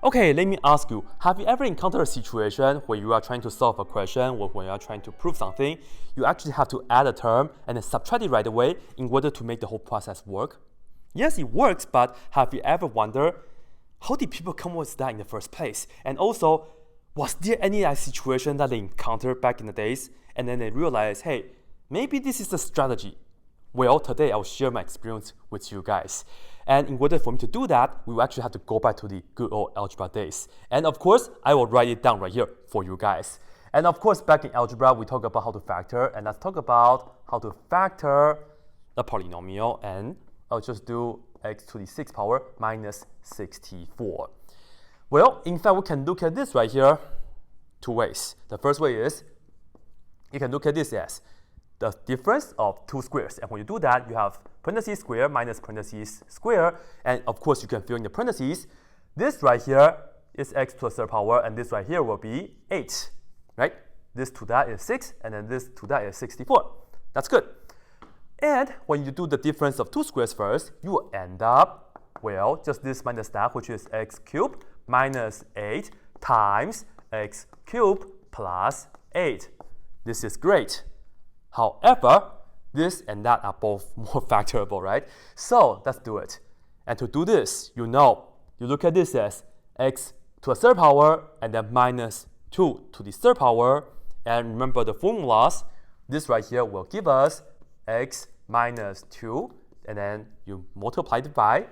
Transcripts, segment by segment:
Okay, let me ask you, have you ever encountered a situation where you are trying to solve a question or when you are trying to prove something, you actually have to add a term and then subtract it right away in order to make the whole process work? Yes, it works, but have you ever wondered, how did people come up with that in the first place? And also, was there any situation that they encountered back in the days and then they realized, hey, maybe this is a strategy? Well, today I'll share my experience with you guys. And in order for me to do that, we will actually have to go back to the good old algebra days. And of course, I will write it down right here for you guys. And of course, back in algebra, we talk about how to factor. And let's talk about how to factor a polynomial. And I'll just do x to the 6th power minus 64. Well, in fact, we can look at this right here two ways. The first way is, you can look at this as the difference of two squares. And when you do that, you have parentheses square minus parentheses square. And of course, you can fill in the parentheses. This right here is x to the 3rd power, and this right here will be 8, right? This to that is 6, and then this to that is 64. That's good. And when you do the difference of two squares first, you will end up, well, just this minus that, which is x cubed minus 8 times x cubed plus 8. This is great. However, this and that are both more factorable, right? So let's do it. And to do this, you look at this as x to the 3rd power and then minus 2 to the 3rd power. And remember the formulas. This right here will give us x minus 2, and then you multiply it by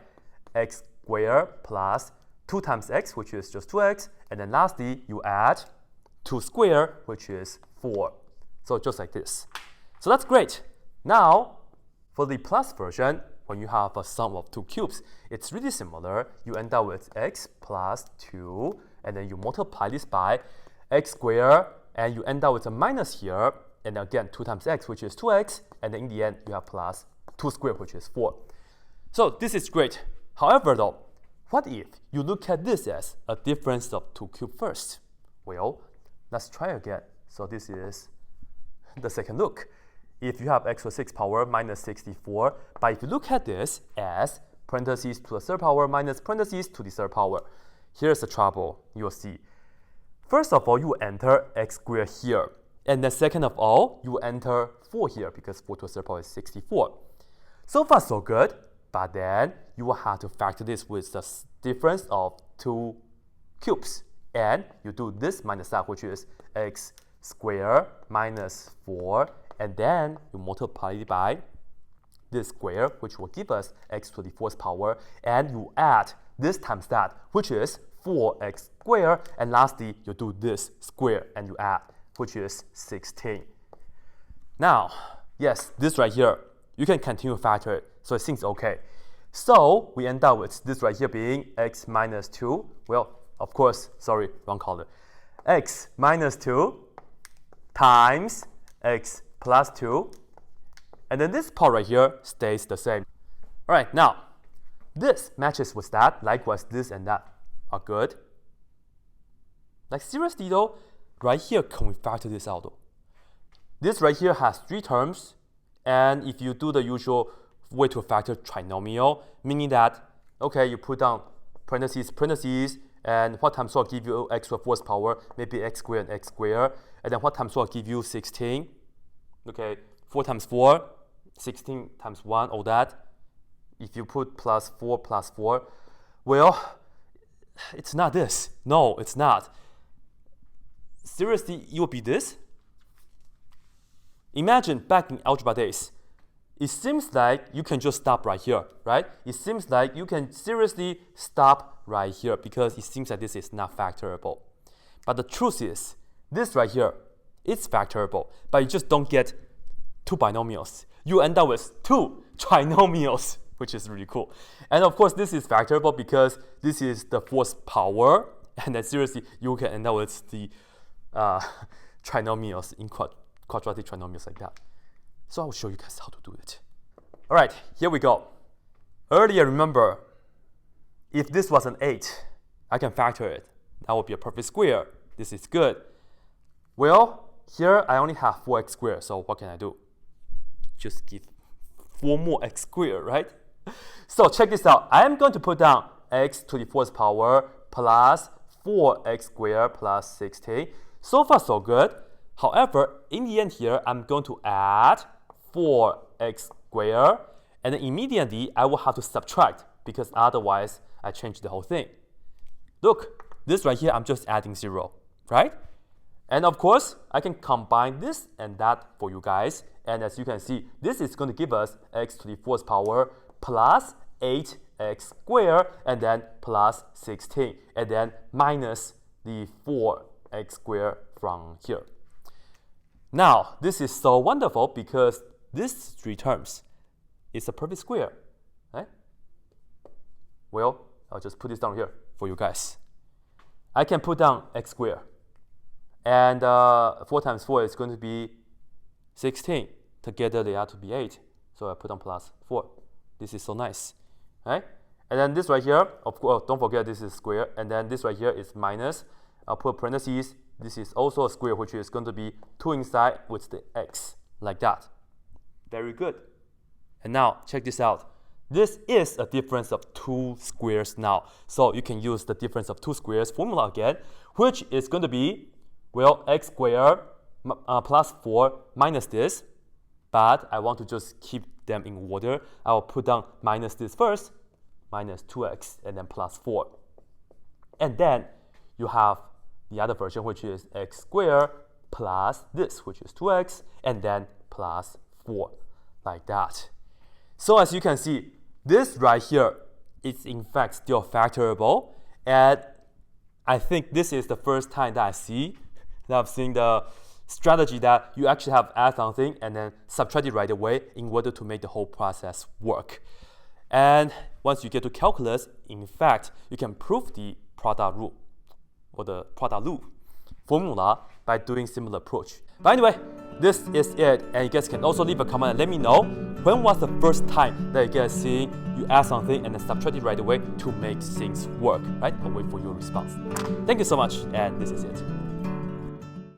x squared plus 2 times x, which is just 2x. And then lastly, you add 2 squared, which is 4. So just like this. So that's great. Now, for the plus version, when you have a sum of two cubes, it's really similar. You end up with x plus 2, and then you multiply this by x squared, and you end up with a minus here, and again 2 times x, which is 2x, and then in the end, you have plus 2 squared, which is 4. So this is great. However, though, what if you look at this as a difference of two cubes first? Well, let's try again. So this is the second look. If you have x to the 6th power minus 64, but if you look at this as parentheses to the 3rd power minus parentheses to the 3rd power, here's the trouble you'll see. First of all, you enter x squared here. And then second of all, you enter 4 here because 4 to the 3rd power is 64. So far, so good. But then you will have to factor this with the difference of two cubes. And you do this minus that, which is x squared minus 4. And then you multiply it by this square, which will give us x to the 4th power. And you add this times that, which is 4x squared. And lastly, you do this square and you add, which is 16. Now, yes, this right here, you can continue to factor it. So it seems okay. So we end up with this right here being x minus 2. Well, of course, sorry, wrong color. X minus 2 times x plus 2, and then this part right here stays the same. All right, now, this matches with that. Likewise, this and that are good. Like seriously though, right here, can we factor this out though? This right here has 3 terms, and if you do the usual way to factor trinomial, meaning that, okay, you put down parentheses, parentheses, and what times 4 give you x to the 4th power, maybe x squared and x squared, and then what times 4 give you 16. Okay, 4 times 4, 16 times 1, all that. If you put plus 4, well, it's not this. No, it's not. Seriously, it will be this? Imagine back in algebra days, it seems like you can just stop right here, right? It seems like you can seriously stop right here because it seems like this is not factorable. But the truth is, this right here, it's factorable, but you just don't get 2 binomials. You end up with 2 trinomials, which is really cool. And of course, this is factorable because this is the 4th power, and then seriously, you can end up with the trinomials in quadratic trinomials like that. So I will show you guys how to do it. All right, here we go. Earlier, remember, if this was an 8, I can factor it. That would be a perfect square. This is good. Well, here I only have 4x squared, so what can I do? Just give 4 more x squared, right? So check this out. I am going to put down x to the 4th power plus 4x squared plus 16. So far, so good. However, in the end here, I'm going to add 4x squared, and then immediately I will have to subtract because otherwise I change the whole thing. Look, this right here, I'm just adding 0, right? And of course, I can combine this and that for you guys. And as you can see, this is going to give us x to the 4th power plus 8x squared, and then plus 16, and then minus the 4x squared from here. Now, this is so wonderful because this 3 terms is a perfect square, right? Well, I'll just put this down here for you guys. I can put down x squared, and 4 times 4 is going to be 16. Together they have to be 8, so I put on plus 4. This is so nice, right? And then this right here, of course, don't forget this is square, and then this right here is minus. I'll put parentheses. This is also a square, which is going to be 2 inside with the x, like that. Very good. And now, check this out. This is a difference of 2 squares now. So you can use the difference of 2 squares formula again, which is going to be, well, x squared plus 4 minus this. But I want to just keep them in order. I will put down minus this first, minus 2x, and then plus 4. And then you have the other version, which is x squared plus this, which is 2x, and then plus 4, like that. So as you can see, this right here is in fact still factorable. And I think this is the first time that I've seen the strategy that you actually have add something and then subtract it right away in order to make the whole process work. And once you get to calculus, in fact, you can prove the product rule or the product loop formula by doing similar approach. But anyway, this is it, and you guys can also leave a comment and let me know when was the first time that you guys see you add something and then subtract it right away to make things work, right? I'll wait for your response. Thank you so much, and this is it.